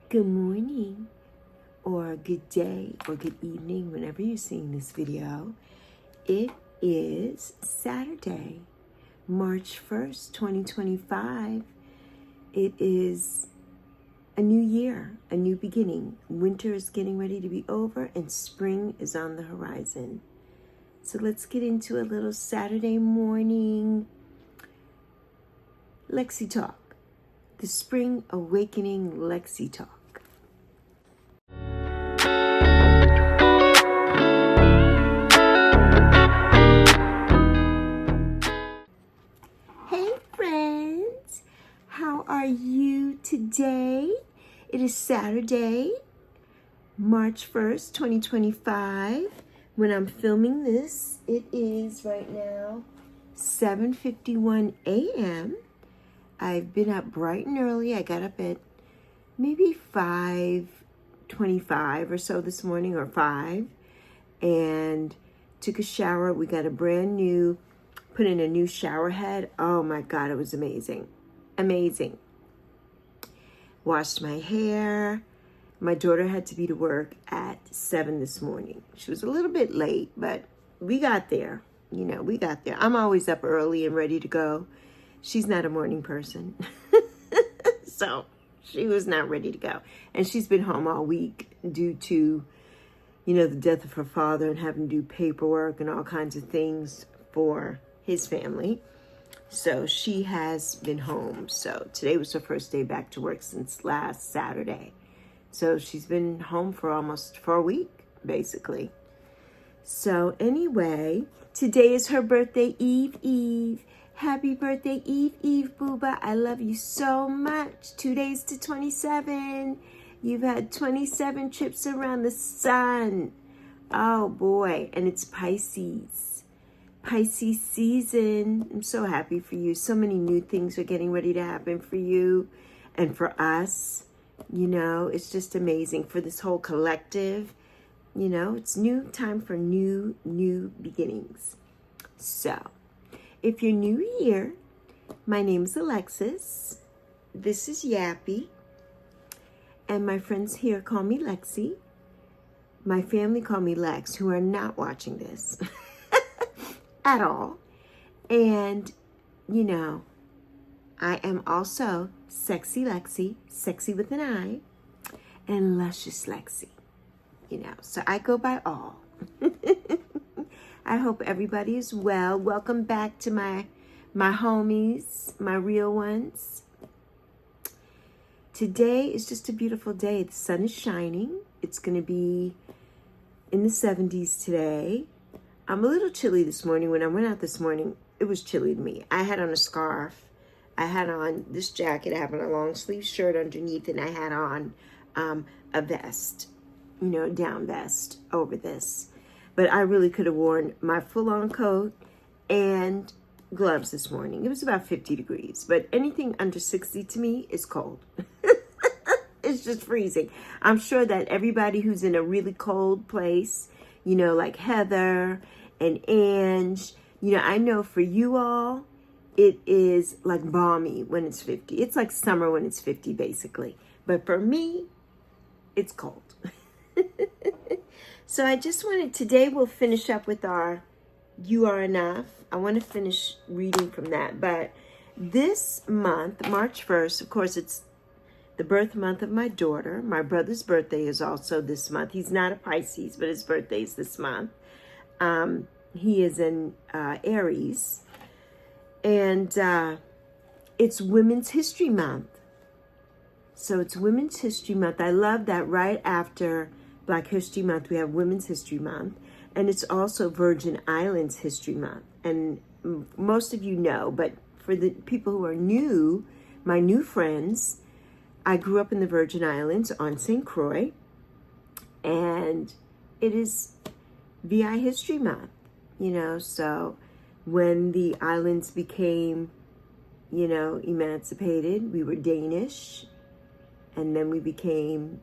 Good morning, or good day, or good evening, whenever you're seeing this video. It is Saturday, March 1st, 2025. It is a new year, a new beginning. Winter is getting ready to be over and spring is on the horizon. So let's get into a little Saturday morning Lexi Talk, the Spring Awakening Lexi Talk. Hey friends, how are you today? It is Saturday, March 1st, 2025. When I'm filming this, it is right now 7:51 a.m. I've been up bright and early. I got up at maybe 5:25 or so this morning, or 5, and took a shower. We got put in a new shower head. Oh my God, it was amazing. Amazing. Washed my hair. My daughter had to be to work at 7 this morning. She was a little bit late, but we got there. We got there. I'm always up early and ready to go. She's not a morning person. So she was not ready to go. And she's been home all week due to, the death of her father and having to do paperwork and all kinds of things for his family. So she has been home. So today was her first day back to work since last Saturday. So she's been home for a week, basically. So anyway, today is her birthday, Eve. Happy birthday, Eve, Booba. I love you so much. 2 days to 27. You've had 27 trips around the sun. Oh boy, and it's Pisces season. I'm so happy for you. So many new things are getting ready to happen for you and for us. It's just amazing for this whole collective. It's new time for new beginnings. So, if you're new here, my name is Alexis. This is Yappy. And my friends here call me Lexi. My family call me Lex, who are not watching this at all. And, I am also Sexi Lexi, sexy with an I, and luscious Lexi. So I go by all. I hope everybody is well. Welcome back to my homies, my real ones. Today is just a beautiful day. The sun is shining. It's going to be in the 70s today. I'm a little chilly this morning. When I went out this morning, it was chilly to me. I had on a scarf. I had on this jacket. I have on a long sleeve shirt underneath, and I had on a vest, down vest over this. But I really could have worn my full-on coat and gloves this morning. It was about 50 degrees, but anything under 60 to me is cold. It's just freezing. I'm sure that everybody who's in a really cold place, like Heather and Ange, I know for you all, it is like balmy when it's 50. It's like summer when it's 50, basically. But for me, it's cold. So I just today we'll finish up with our You Are Enough. I want to finish reading from that. But this month, March 1st, of course, it's the birth month of my daughter. My brother's birthday is also this month. He's not a Pisces, but his birthday is this month. He is in Aries. And it's Women's History Month. So it's Women's History Month. I love that right after Black History Month, we have Women's History Month. And it's also Virgin Islands History Month. And most of you know, but for the people who are new, my new friends, I grew up in the Virgin Islands on St. Croix. And it is VI History Month, so when the islands became, emancipated, we were Danish. And then we became,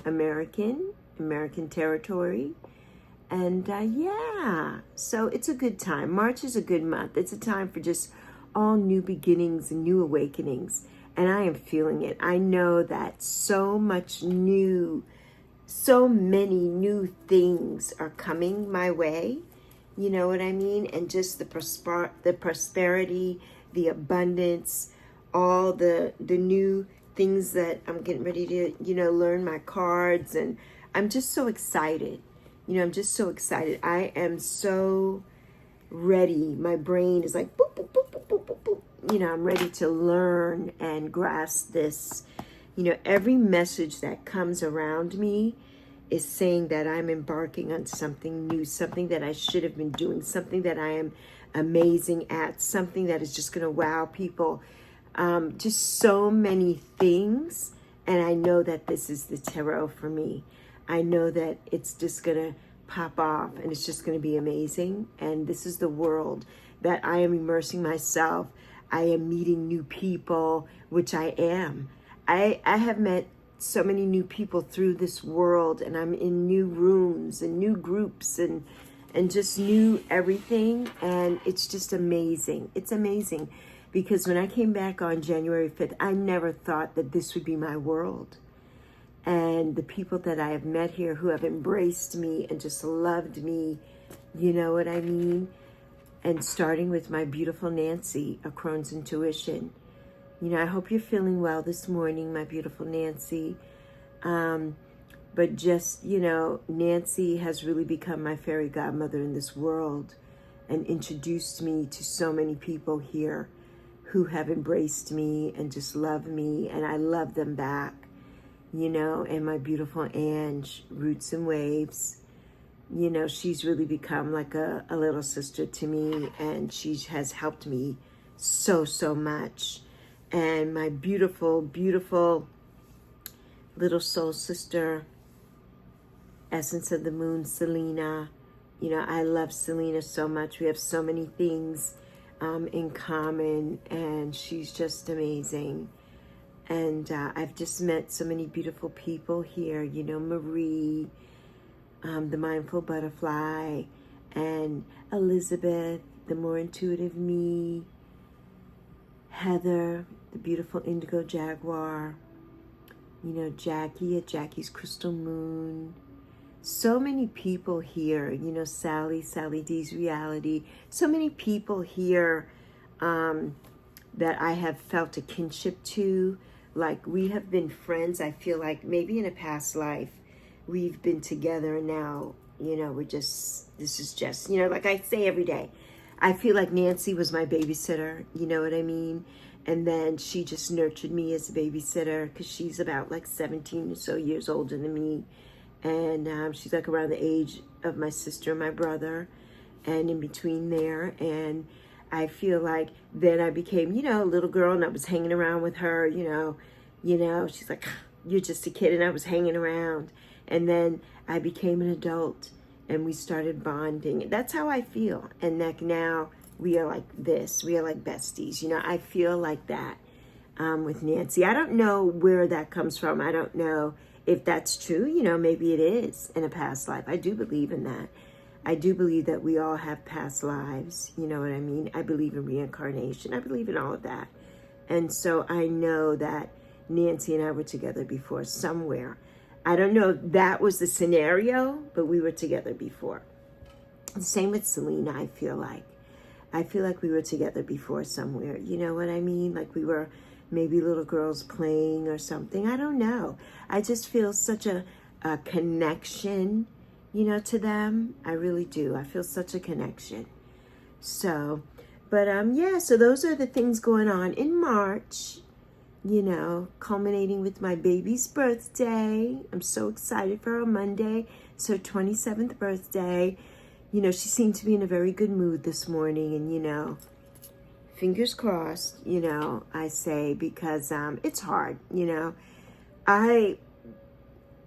American territory. And so it's a good time. March is a good month. It's a time for just all new beginnings and new awakenings. and I am feeling it. I know that so many new things are coming my way. You know what I mean? And just the prosperity, the abundance, all the new things that I'm getting ready to, learn my cards. And I'm just so excited. I'm just so excited. I am so ready. My brain is like, boop, boop, boop, boop, boop, boop, boop. I'm ready to learn and grasp this. Every message that comes around me is saying that I'm embarking on something new, something that I should have been doing, something that I am amazing at, something that is just going to wow people. Just so many things. And I know that this is the tarot for me. I know that it's just going to pop off and it's just going to be amazing. And this is the world that I am immersing myself. I am meeting new people, which I am. I have met so many new people through this world, and I'm in new rooms and new groups and just new everything. And it's just amazing. It's amazing because when I came back on January 5th, I never thought that this would be my world. And the people that I have met here who have embraced me and just loved me, you know what I mean? And starting with my beautiful Nancy, a Crohn's Intuition. I hope you're feeling well this morning, my beautiful Nancy. But just, Nancy has really become my fairy godmother in this world and introduced me to so many people here who have embraced me and just love me, and I love them back. And my beautiful Ange, Roots and Waves, she's really become like a little sister to me, and she has helped me so much. And my beautiful, beautiful little soul sister, Essence of the Moon, Selena. I love Selena so much. We have so many things in common, and she's just amazing. And I've just met so many beautiful people here, Marie, the Mindful Butterfly, and Elizabeth, the More Intuitive Me, Heather, the beautiful Indigo Jaguar, Jackie at Jackie's Crystal Moon. So many people here, Sally D's Reality. So many people here that I have felt a kinship to. Like, we have been friends. I feel like maybe in a past life we've been together, and now, this is just, like I say every day, I feel like Nancy was my babysitter, you know what I mean? And then she just nurtured me as a babysitter because she's about like 17 or so years older than me. And she's like around the age of my sister and my brother, and in between there. And I feel like then I became, a little girl, and I was hanging around with her, she's like, you're just a kid, and I was hanging around. And then I became an adult, and we started bonding. That's how I feel. And like now we are like this. We are like besties. I feel like that with Nancy. I don't know where that comes from. I don't know if that's true. Maybe it is in a past life. I do believe in that. I do believe that we all have past lives. You know what I mean? I believe in reincarnation. I believe in all of that. And so I know that Nancy and I were together before somewhere. I don't know if that was the scenario, but we were together before. The same with Selena, I feel like. I feel like we were together before somewhere. You know what I mean? Like we were maybe little girls playing or something. I don't know. I just feel such a connection, to them. I really do. I feel such a connection. So, but yeah, so those are the things going on in March, culminating with my baby's birthday. I'm so excited for her Monday. It's her 27th birthday. She seemed to be in a very good mood this morning, and, fingers crossed, I say, because it's hard, I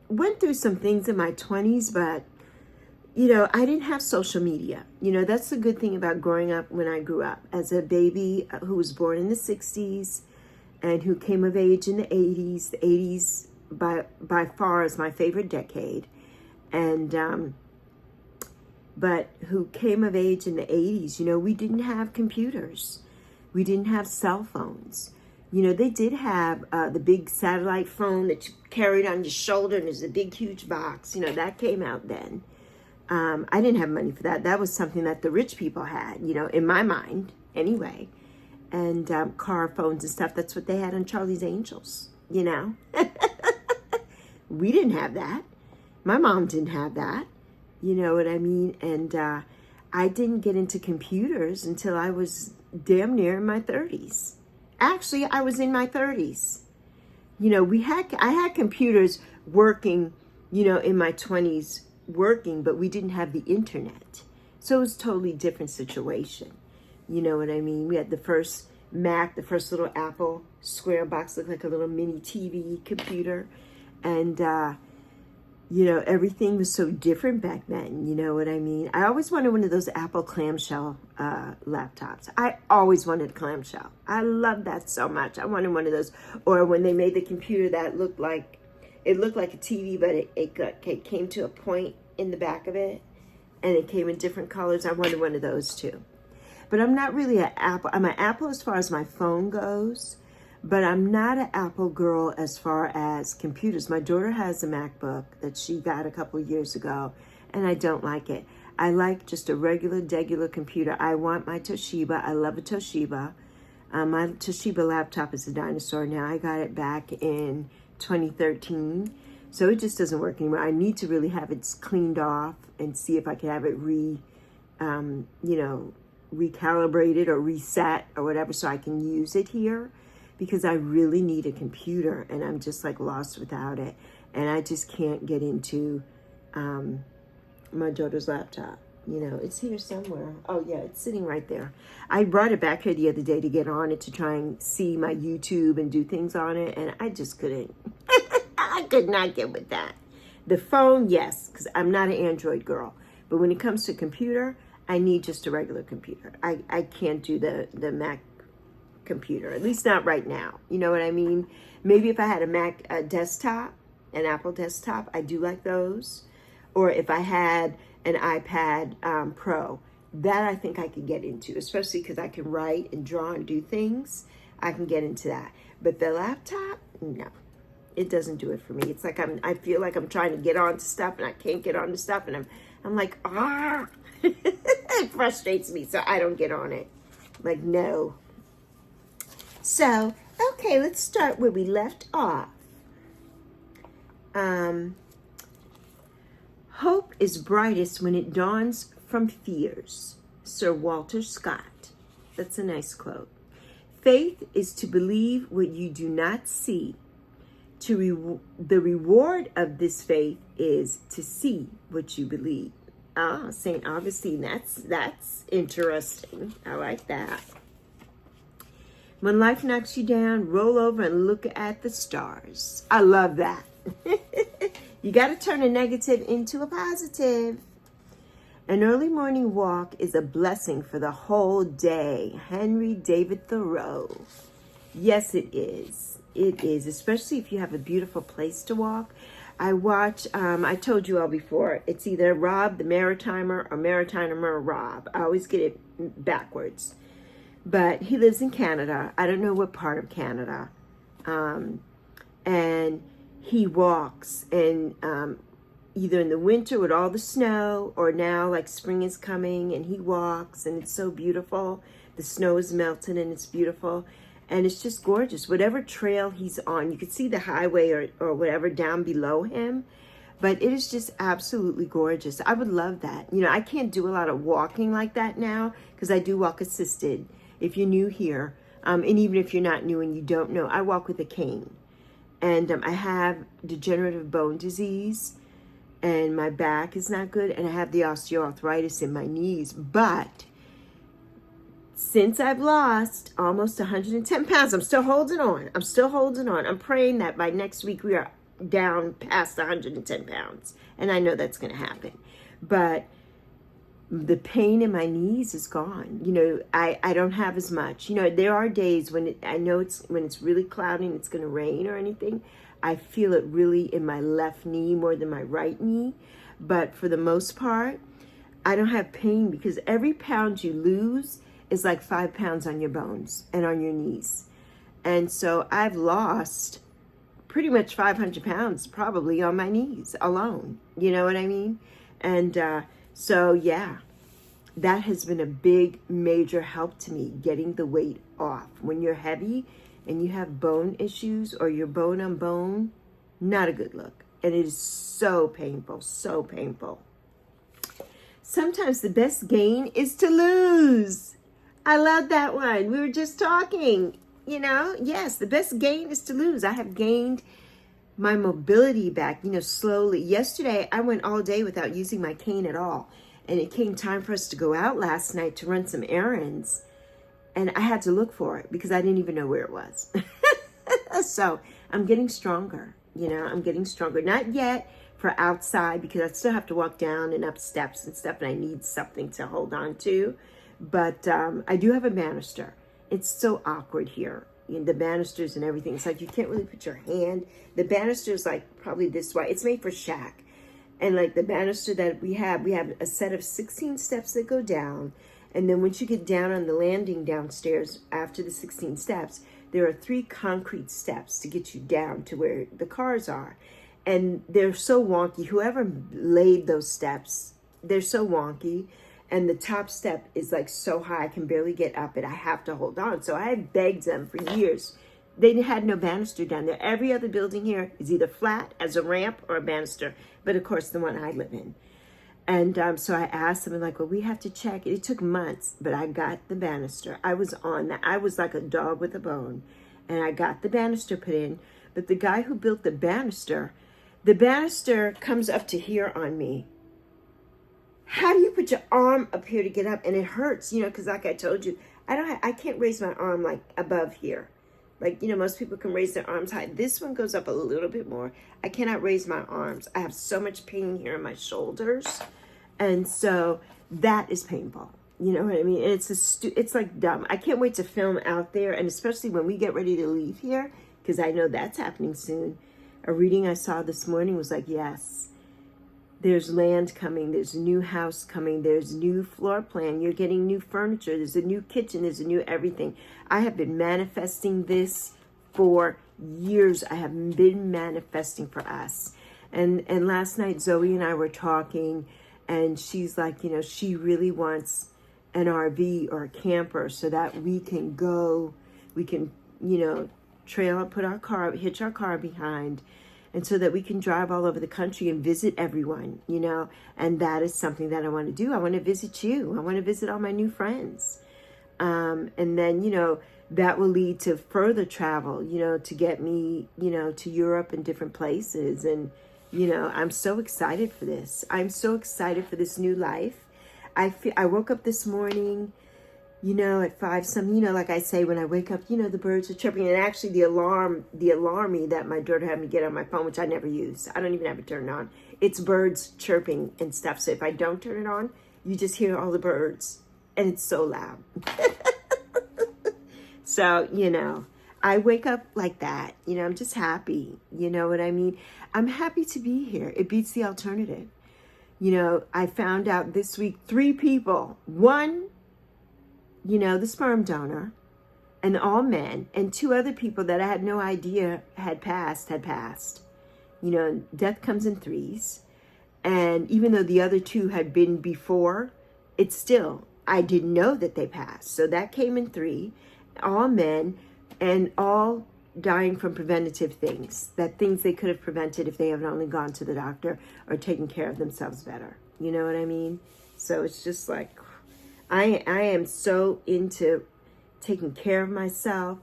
went through some things in my 20s, but, I didn't have social media. That's the good thing about growing up when I grew up as a baby who was born in the 60s and who came of age in the 80s. The 80s by far is my favorite decade. And, but who came of age in the 80s, we didn't have computers. We didn't have cell phones. You know, they did have the big satellite phone that you carried on your shoulder, and there's a big, huge box. You know, that came out then. I didn't have money for that. That was something that the rich people had, you know, in my mind, anyway. And car phones and stuff, that's what they had on Charlie's Angels, you know. We didn't have that. My mom didn't have that, you know what I mean? And I didn't get into computers until I was damn near in my 30s. Actually, I was in my 30s. You know, I had computers working, you know, in my 20s working, but we didn't have the internet. So it was a totally different situation. You know what I mean? We had the first Mac, the first little Apple square box, looked like a little mini TV computer. And, you know, everything was so different back then. You know what I mean? I always wanted one of those Apple clamshell laptops. I always wanted a clamshell. I love that so much. I wanted one of those. Or when they made the computer that looked like, it looked like a TV, but it came to a point in the back of it, and it came in different colors. I wanted one of those too. But I'm not really an Apple. I'm an Apple as far as my phone goes, but I'm not an Apple girl as far as computers. My daughter has a MacBook that she got a couple of years ago, and I don't like it. I like just a regular, degular computer. I want my Toshiba. I love a Toshiba. My Toshiba laptop is a dinosaur now. I got it back in 2013. So it just doesn't work anymore. I need to really have it cleaned off and see if I can have it recalibrated or reset or whatever so I can use it here, because I really need a computer and I'm just like lost without it. And I just can't get into my daughter's laptop. You know, it's here somewhere. Oh yeah, it's sitting right there. I brought it back here the other day to get on it to try and see my YouTube and do things on it, and I just couldn't. I could not get with that. The phone, yes, because I'm not an Android girl. But when it comes to computer, I need just a regular computer. I can't do the Mac computer, at least not right now. You know what I mean? Maybe if I had a Mac desktop, an Apple desktop, I do like those. Or if I had an iPad Pro, that I think I could get into, especially because I can write and draw and do things. I can get into that. But the laptop, no. It doesn't do it for me. It's like I feel like I'm trying to get onto stuff and I can't get onto stuff, and I'm like, it frustrates me, so I don't get on it. Like, no. So, okay, let's start where we left off. Hope is brightest when it dawns from fears. Sir Walter Scott. That's a nice quote. Faith is to believe what you do not see. The reward of this faith is to see what you believe. Ah, St. Augustine, that's interesting. I like that. When life knocks you down, roll over and look at the stars. I love that. You got to turn a negative into a positive. An early morning walk is a blessing for the whole day. Henry David Thoreau. Yes, it is. It is, especially if you have a beautiful place to walk. I watch, I told you all before, it's either Rob the Maritimer or Maritimer Rob. I always get it backwards. But he lives in Canada. I don't know what part of Canada. And he walks, and either in the winter with all the snow, or now like spring is coming, and he walks, and it's so beautiful. The snow is melting, and it's beautiful. And it's just gorgeous. Whatever trail he's on, you can see the highway or whatever down below him. But it is just absolutely gorgeous. I would love that. You know, I can't do a lot of walking like that now because I do walk assisted. If you're new here, and even if you're not new and you don't know, I walk with a cane. And I have degenerative bone disease, and my back is not good, and I have the osteoarthritis in my knees. But since I've lost almost 110 pounds, I'm still holding on. I'm praying that by next week we are down past 110 pounds. And I know that's going to happen. But the pain in my knees is gone. You know, I don't have as much. You know, there are days when when it's really cloudy and it's going to rain or anything, I feel it really in my left knee more than my right knee. But for the most part, I don't have pain, because every pound you lose is like 5 pounds on your bones and on your knees. And so I've lost pretty much 500 pounds probably on my knees alone. You know what I mean? And so, yeah, that has been a big, major help to me, getting the weight off. When you're heavy and you have bone issues or you're bone on bone, not a good look. And it is so painful, so painful. Sometimes the best gain is to lose. I love that one. We were just talking, you know. Yes, the best gain is to lose. I have gained my mobility back, you know, slowly. Yesterday, I went all day without using my cane at all. And it came time for us to go out last night to run some errands. And I had to look for it because I didn't even know where it was. So I'm getting stronger, you know, I'm getting stronger. Not yet for outside because I still have to walk down and up steps and stuff, and I need something to hold on to. But I do have a banister. It's so awkward here. You know, the banisters and everything. It's like you can't really put your hand. The banister is like probably this wide. It's made for shack. And like the banister that we have a set of 16 steps that go down. And then once you get down on the landing downstairs after the 16 steps, there are 3 concrete steps to get you down to where the cars are. And they're so wonky. Whoever laid those steps, they're so wonky. And the top step is like so high, I can barely get up it. I have to hold on. So I have begged them for years. They had no banister down there. Every other building here is either flat as a ramp or a banister. But of course, the one I live in. And so I asked them, and like, well, we have to check. It took months, but I got the banister. I was on that. I was like a dog with a bone. And I got the banister put in. But the guy who built the banister comes up to here on me. How do you put your arm up here to get up? And it hurts, you know, because like I told you, I can't raise my arm like above here. Like, you know, most people can raise their arms high. This one goes up a little bit more. I cannot raise my arms. I have so much pain here in my shoulders. And so that is painful. You know what I mean? And it's like dumb. I can't wait to film out there. And especially when we get ready to leave here, because I know that's happening soon. A reading I saw this morning was like, yes, there's land coming. There's a new house coming. There's new floor plan. You're getting new furniture. There's a new kitchen. There's a new everything. I have been manifesting this for years. I have been manifesting for us. And last night, Zoe and I were talking, and she's like, you know, she really wants an RV or a camper so that we can go, we can, you know, hitch our car behind, and so that we can drive all over the country and visit everyone, you know. And that is something that I want to do. I want to visit you. I want to visit all my new friends. And then, you know, that will lead to further travel, you know, to get me, you know, to Europe and different places. And, you know, I'm so excited for this. I'm so excited for this new life. I woke up this morning, you know, at 5 something, you know, like I say, when I wake up, you know, the birds are chirping. And actually the alarmy that my daughter had me get on my phone, which I never use. I don't even have it turned on. It's birds chirping and stuff. So if I don't turn it on, you just hear all the birds. And it's so loud. So, you know, I wake up like that. You know, I'm just happy. You know what I mean? I'm happy to be here. It beats the alternative. You know, I found out this week 3 people. 1, you know, the sperm donor, and all men, and 2 other people that I had no idea had passed. You know, death comes in 3s. And even though the other 2 had been before, it's still, I didn't know that they passed. So that came in 3, all men, and all dying from preventative things, that things they could have prevented if they had only gone to the doctor or taken care of themselves better. You know what I mean? So it's just like, I am so into taking care of myself,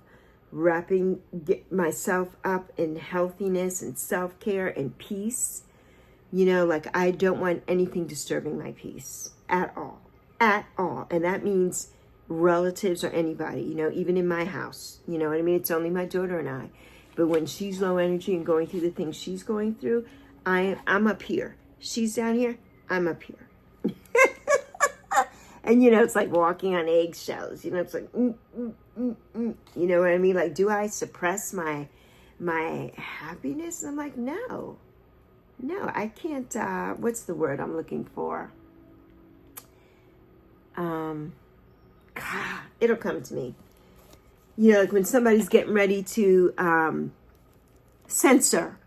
wrapping myself up in healthiness and self-care and peace. You know, like I don't want anything disturbing my peace at all. And that means relatives or anybody, you know, even in my house. You know what I mean? It's only my daughter and I. But when she's low energy and going through the things she's going through, I'm up here. She's down here, I'm up here. And, you know, it's like walking on eggshells. You know, it's like, you know what I mean? Like, do I suppress my happiness? And I'm like, no, I can't. What's the word I'm looking for? God, it'll come to me. You know, like when somebody's getting ready to censor.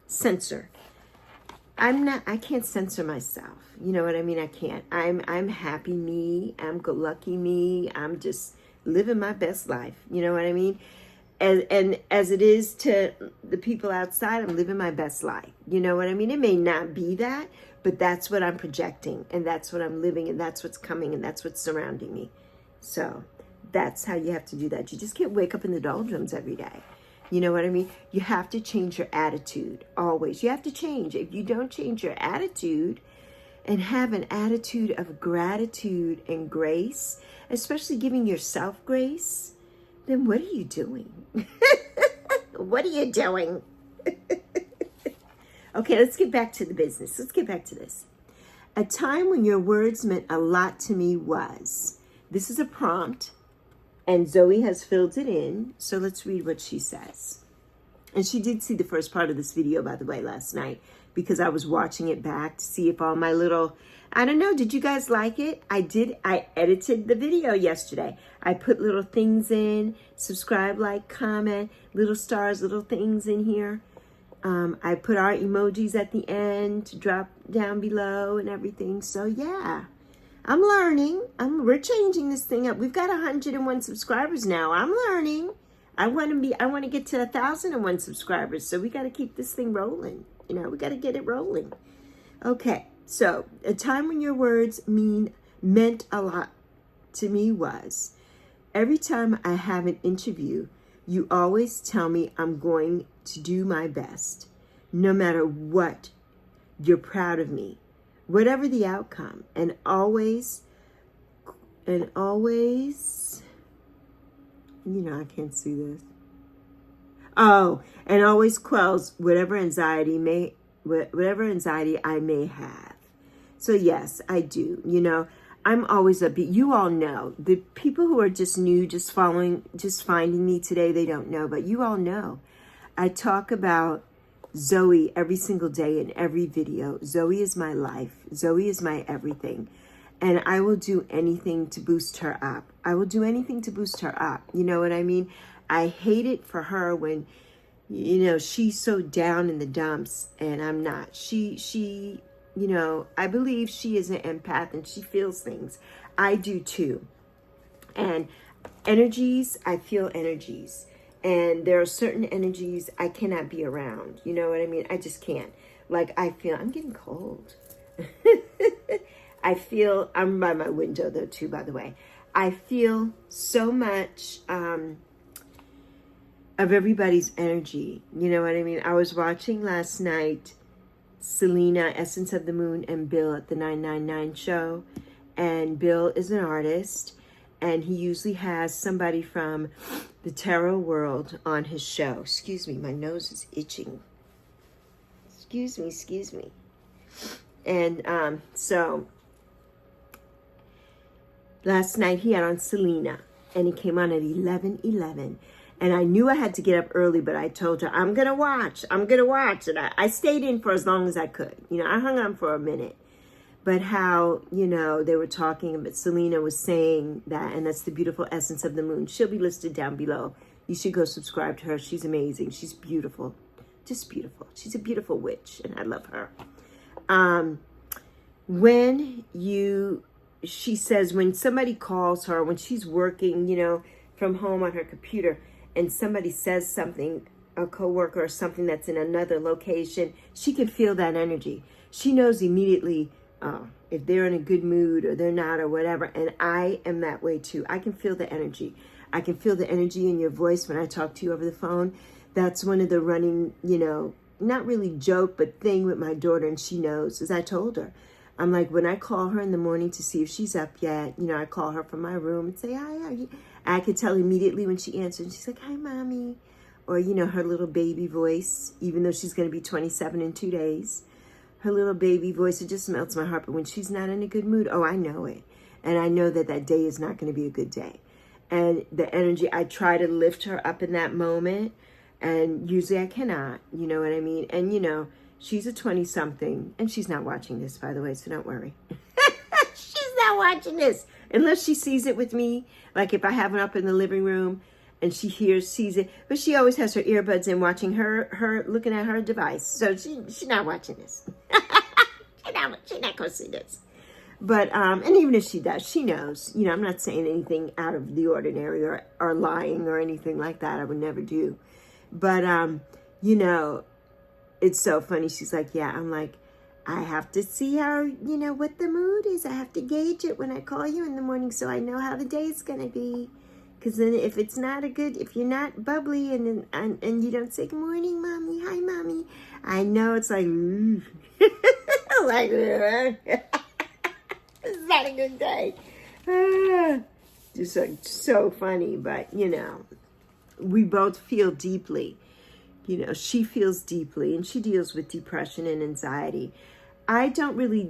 I can't censor myself. You know what I mean? I can't. I'm happy me. I'm good lucky me. I'm just living my best life. You know what I mean? And as it is to the people outside, I'm living my best life. You know what I mean? It may not be that, but that's what I'm projecting, and that's what I'm living, and that's what's coming, and that's what's surrounding me. So that's how you have to do that. You just can't wake up in the doldrums every day. You know what I mean? You have to change your attitude always. You have to change. If you don't change your attitude and have an attitude of gratitude and grace, especially giving yourself grace, then what are you doing? What are you doing? Okay, let's get back to the business. Let's get back to this. A time when your words meant a lot to me was, this is a prompt, and Zoe has filled it in. So let's read what she says. And she did see the first part of this video, by the way, last night, because I was watching it back to see if all my little, I don't know, did you guys like it? I edited the video yesterday. I put little things in, subscribe, like, comment, little stars, little things in here. I put our emojis at the end to drop down below and everything. So yeah, I'm learning. We're changing this thing up. We've got 101 subscribers now. I'm learning. I want to get to 1,001 subscribers. So we got to keep this thing rolling. You know, we got to get it rolling. Okay. So a time when your words meant a lot to me was, every time I have an interview, you always tell me I'm going to do my best. No matter what, you're proud of me. Whatever the outcome. And always, you know, I can't see this. Oh, and always quells whatever anxiety I may have. So yes, I do. You know, I'm always upbeat. You all know. The people who are just new, just finding me today, they don't know. But you all know. I talk about Zoe every single day in every video. Zoe is my life. Zoe is my everything. And I will do anything to boost her up. I will do anything to boost her up. You know what I mean? I hate it for her when, you know, she's so down in the dumps and I'm not. She, you know, I believe she is an empath and she feels things. I do too. And energies, I feel energies. And there are certain energies I cannot be around. You know what I mean? I just can't. Like I feel, I'm getting cold. I'm by my window though too, by the way. I feel so much of everybody's energy. You know what I mean? I was watching last night Selena, Essence of the Moon, and Bill at the 999 show. And Bill is an artist. And he usually has somebody from the tarot world on his show. Excuse me, my nose is itching. Excuse me. And so last night he had on Selena, and he came on at 11:11. And I knew I had to get up early, but I told her, I'm going to watch. And I stayed in for as long as I could. You know, I hung on for a minute. But how, you know, they were talking about, Selena was saying that, and that's the beautiful Essence of the Moon. She'll be listed down below. You should go subscribe to her. She's amazing. She's beautiful. Just beautiful. She's a beautiful witch, and I love her. She says when somebody calls her, when she's working, you know, from home on her computer, and somebody says something, a coworker or something that's in another location, she can feel that energy. She knows immediately if they're in a good mood or they're not or whatever. And I am that way too. I can feel the energy. I can feel the energy in your voice when I talk to you over the phone. That's one of the running, you know, not really joke, but thing with my daughter, and she knows, as I told her. I'm like, when I call her in the morning to see if she's up yet, you know, I call her from my room and say, hi, are you? I could tell immediately when she answers. She's like, hi, mommy. Or, you know, her little baby voice, even though she's going to be 27 in 2 days. Her little baby voice, it just melts my heart. But when she's not in a good mood, oh, I know it. And I know that that day is not going to be a good day. And the energy, I try to lift her up in that moment. And usually I cannot, you know what I mean? And, you know, she's a 20-something. And she's not watching this, by the way, so don't worry. She's not watching this. Unless she sees it with me. Like if I have her up in the living room and she sees it, but she always has her earbuds in, watching her looking at her device. So she's not watching this. She's not gonna see this. But and even if she does, she knows. You know, I'm not saying anything out of the ordinary or lying or anything like that. I would never do. But you know, it's so funny. She's like, yeah. I'm like, I have to see how, you know, what the mood is. I have to gauge it when I call you in the morning, so I know how the day is gonna be. Because then if it's not if you're not bubbly and you don't say good morning, mommy, hi, mommy, I know it's like, like, it's not a good day. Just like so funny, but you know, we both feel deeply. You know, she feels deeply, and she deals with depression and anxiety. I don't really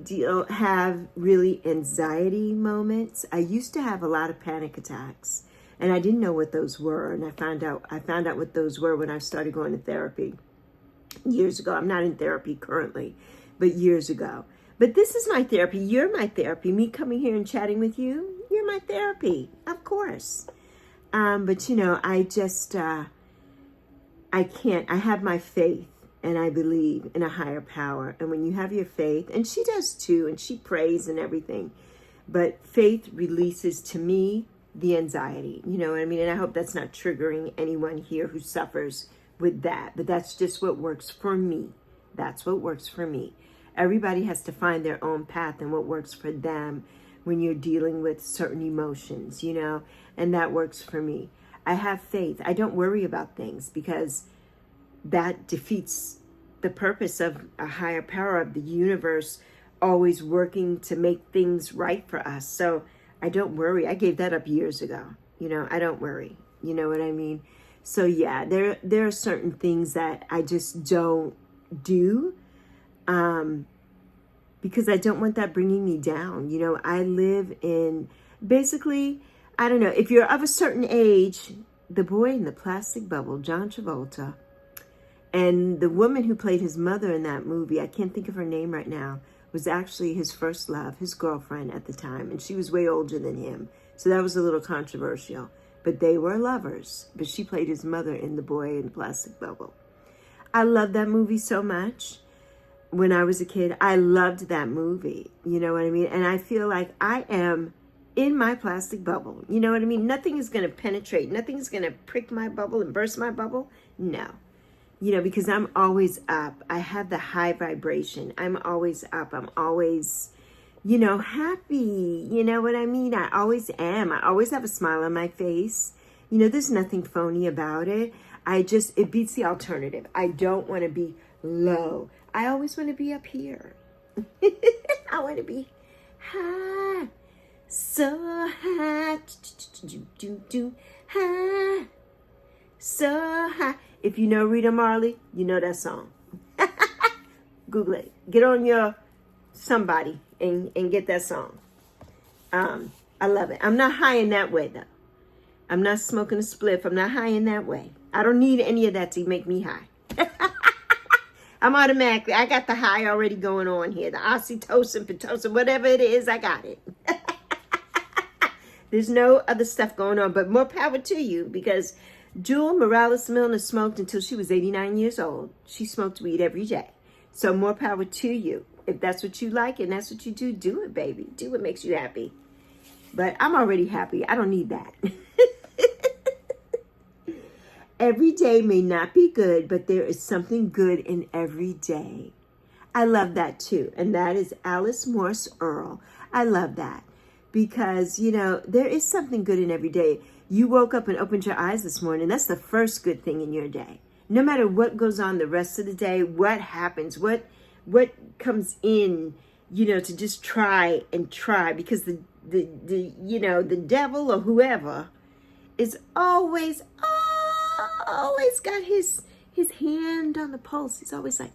have really anxiety moments. I used to have a lot of panic attacks, and I didn't know what those were. And I found out what those were when I started going to therapy years ago. I'm not in therapy currently, but years ago. But this is my therapy. You're my therapy. Me coming here and chatting with you, you're my therapy, of course. But you know, I just, I can't. I have my faith, and I believe in a higher power. And when you have your faith, and she does too, and she prays and everything, but faith releases, to me, the anxiety. You know what I mean? And I hope that's not triggering anyone here who suffers with that. But that's just what works for me. That's what works for me. Everybody has to find their own path and what works for them when you're dealing with certain emotions, you know, and that works for me. I have faith. I don't worry about things, because that defeats the purpose of a higher power, of the universe always working to make things right for us. So I don't worry. I gave that up years ago. You know, I don't worry. You know what I mean? So yeah, there are certain things that I just don't do, because I don't want that bringing me down. You know, I live in, basically, I don't know, if you're of a certain age, the boy in the plastic bubble, John Travolta, and the woman who played his mother in that movie, I can't think of her name right now, was actually his first love, his girlfriend at the time, and she was way older than him. So that was a little controversial. But they were lovers. But she played his mother in The Boy in the Plastic Bubble. I love that movie so much. When I was a kid, I loved that movie. You know what I mean? And I feel like I am in my plastic bubble. You know what I mean? Nothing is going to penetrate. Nothing is going to prick my bubble and burst my bubble. No. You know, because I'm always up. I have the high vibration. I'm always up. I'm always, you know, happy. You know what I mean? I always am. I always have a smile on my face. You know, there's nothing phony about it. It beats the alternative. I don't want to be low. I always want to be up here. I want to be high. So high. High. So high. If you know Rita Marley, you know that song. Google it. Get on your somebody and get that song. I love it. I'm not high in that way, though. I'm not smoking a spliff. I'm not high in that way. I don't need any of that to make me high. I'm automatically, I got the high already going on here. The oxytocin, pitocin, whatever it is, I got it. There's no other stuff going on, but more power to you, because Jewel Morales Milner smoked until she was 89 years old. She smoked weed every day. So more power to you. If that's what you like and that's what you do, do it, baby. Do what makes you happy. But I'm already happy. I don't need that. Every day may not be good, but there is something good in every day. I love that too. And that is Alice Morse Earl. I love that because, you know, there is something good in every day. You woke up and opened your eyes this morning. That's the first good thing in your day. No matter what goes on the rest of the day, what happens, what comes in, you know, to just try and try, because the you know, the devil or whoever is always got his hand on the pulse. He's always like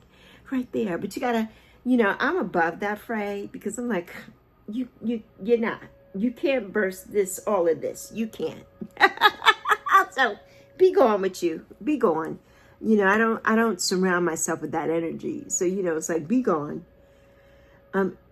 right there. But you gotta, you know, I'm above that fray, because I'm like, you're not. You can't burst all of this. You can't. So be gone with you. Be gone. You know, I don't surround myself with that energy. So, you know, it's like, be gone.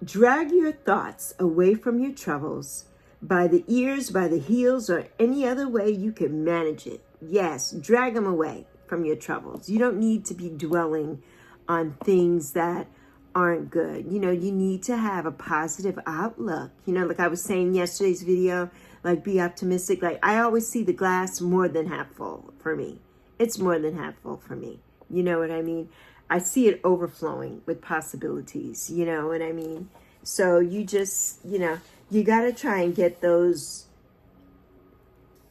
Drag your thoughts away from your troubles by the ears, by the heels, or any other way you can manage it. Yes, drag them away from your troubles. You don't need to be dwelling on things that aren't good. You know, you need to have a positive outlook. You know, like I was saying in yesterday's video, like be optimistic. Like I always see the glass more than half full for me. It's more than half full for me. You know what I mean? I see it overflowing with possibilities. You know what I mean? So you just, you know, you got to try and get those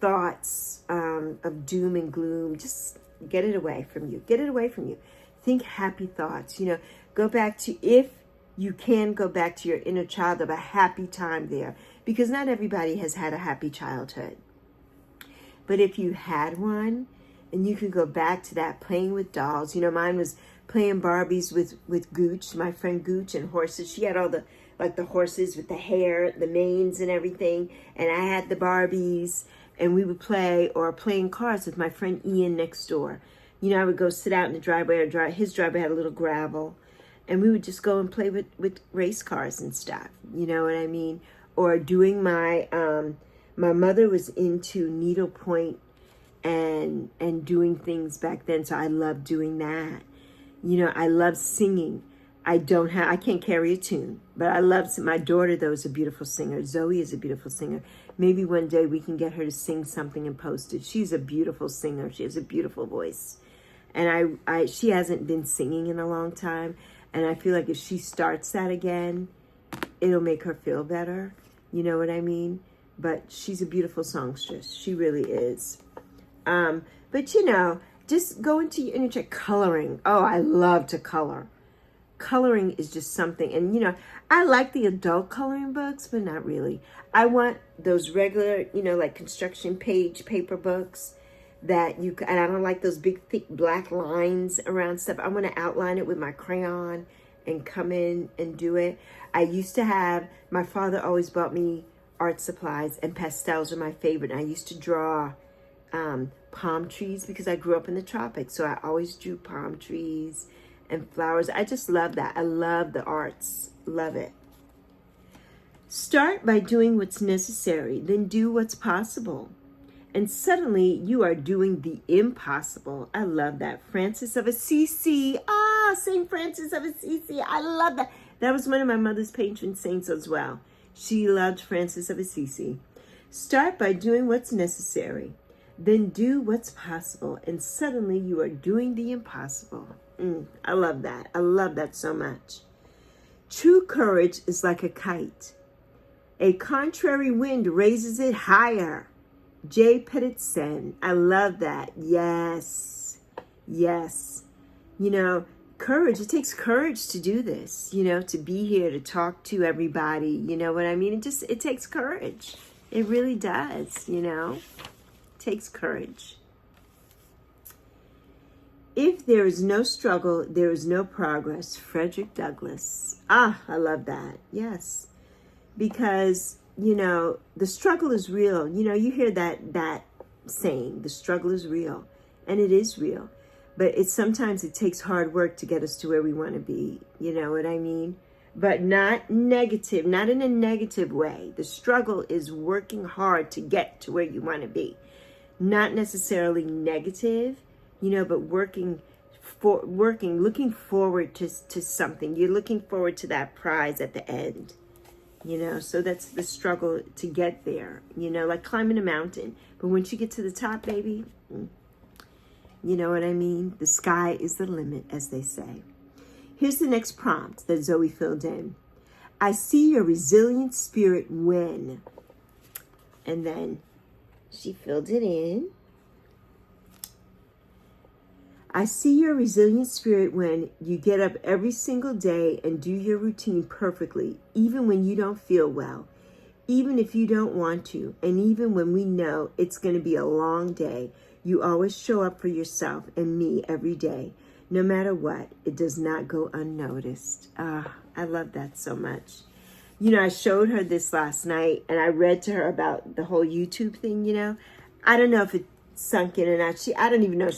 thoughts of doom and gloom. Just get it away from you. Get it away from you. Think happy thoughts. You know, go back to, if you can, go back to your inner child of a happy time there. Because not everybody has had a happy childhood. But if you had one, and you can go back to that, playing with dolls. You know, mine was playing Barbies with Gooch, my friend Gooch, and horses. She had all the, like the horses with the hair, the manes and everything. And I had the Barbies, and we would play, or playing cars with my friend Ian next door. You know, I would go sit out in the driveway, or his driveway had a little gravel, and we would just go and play with race cars and stuff. You know what I mean? Or doing my, my mother was into needlepoint and doing things back then, so I loved doing that. You know, I love singing. I can't carry a tune, but I love, my daughter though is a beautiful singer. Zoe is a beautiful singer. Maybe one day we can get her to sing something and post it. She's a beautiful singer. She has a beautiful voice. And she hasn't been singing in a long time, and I feel like if she starts that again, it'll make her feel better. You know what I mean? But she's a beautiful songstress. She really is. But you know, just go into your inner child. Coloring. Oh, I love to color. Coloring is just something. And you know, I like the adult coloring books, but not really. I want those regular, you know, like construction page paper books that you can, and I don't like those big thick black lines around stuff. I want to outline it with my crayon and come in and do it. I used to have, my father always bought me art supplies, and pastels are my favorite. And I used to draw palm trees because I grew up in the tropics. So I always drew palm trees and flowers. I just love that. I love the arts. Love it. Start by doing what's necessary, then do what's possible. And suddenly you are doing the impossible. I love that. Francis of Assisi. Ah, St. Francis of Assisi. I love that. That was one of my mother's patron saints as well. She loved Francis of Assisi. Start by doing what's necessary. Then do what's possible. And suddenly you are doing the impossible. I love that. I love that so much. True courage is like a kite. A contrary wind raises it higher. J. Pettitson. I love that. Yes. Yes. You know, courage. It takes courage to do this. You know, to be here, to talk to everybody. You know what I mean? It takes courage. It really does, you know. It takes courage. If there is no struggle, there is no progress. Frederick Douglass. Ah, I love that. Yes. Because, you know, the struggle is real. You know, you hear that saying, the struggle is real. And it is real. But sometimes it takes hard work to get us to where we want to be. You know what I mean? But not negative, not in a negative way. The struggle is working hard to get to where you want to be. Not necessarily negative, you know, but looking forward to something. You're looking forward to that prize at the end. You know, so that's the struggle to get there, you know, like climbing a mountain. But once you get to the top, baby, you know what I mean? The sky is the limit, as they say. Here's the next prompt that Zoe filled in. I see your resilient spirit when. And then she filled it in. I see your resilient spirit when you get up every single day and do your routine perfectly, even when you don't feel well, even if you don't want to, and even when we know it's going to be a long day. You always show up for yourself and me every day. No matter what, it does not go unnoticed. I love that so much. You know, I showed her this last night, and I read to her about the whole YouTube thing, you know. I don't know if it sunk in or not. I don't even know if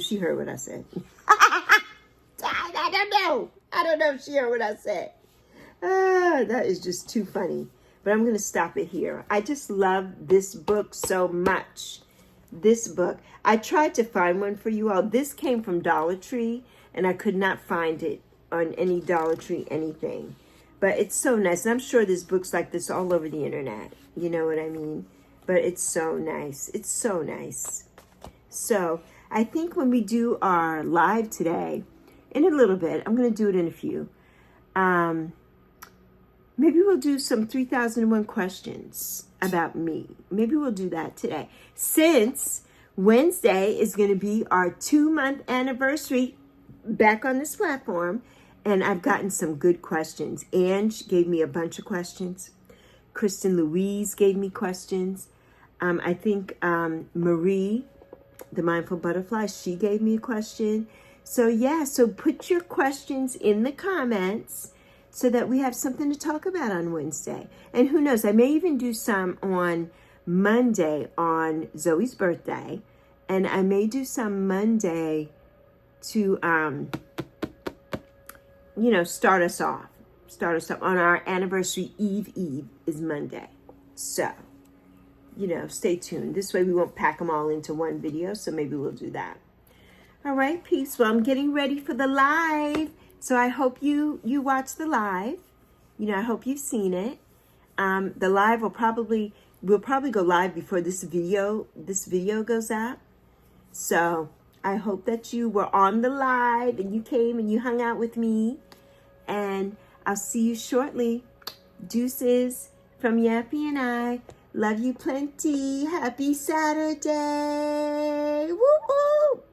she heard what I said. I don't know. I don't know if she heard what I said. That is just too funny. But I'm going to stop it here. I just love this book so much. this book. I tried to find one for you all. This came from Dollar Tree, and I could not find it on any Dollar Tree anything. But it's so nice. And I'm sure there's books like this all over the internet. You know what I mean? But it's so nice. It's so nice. So I think when we do our live today, in a little bit, I'm going to do it in a few. Maybe we'll do some 3001 questions about me. Maybe we'll do that today. Since Wednesday is going to be our 2-month anniversary back on this platform. And I've gotten some good questions. Ange gave me a bunch of questions. Kristen Louise gave me questions. I think Marie, the Mindful Butterfly, she gave me a question. So yeah, so put your questions in the comments so that we have something to talk about on Wednesday. And who knows, I may even do some on Monday on Zoe's birthday. And I may do some Monday to, start us off. On our anniversary Eve is Monday. So, stay tuned. This way we won't pack them all into one video. So maybe we'll do that. All right, peace. Well, I'm getting ready for the live. So I hope you watch the live. I hope you've seen it. The live we'll probably go live before this video goes out. So I hope that you were on the live and you came and you hung out with me. And I'll see you shortly. Deuces from Yappy and I. Love you plenty. Happy Saturday. Woo-hoo!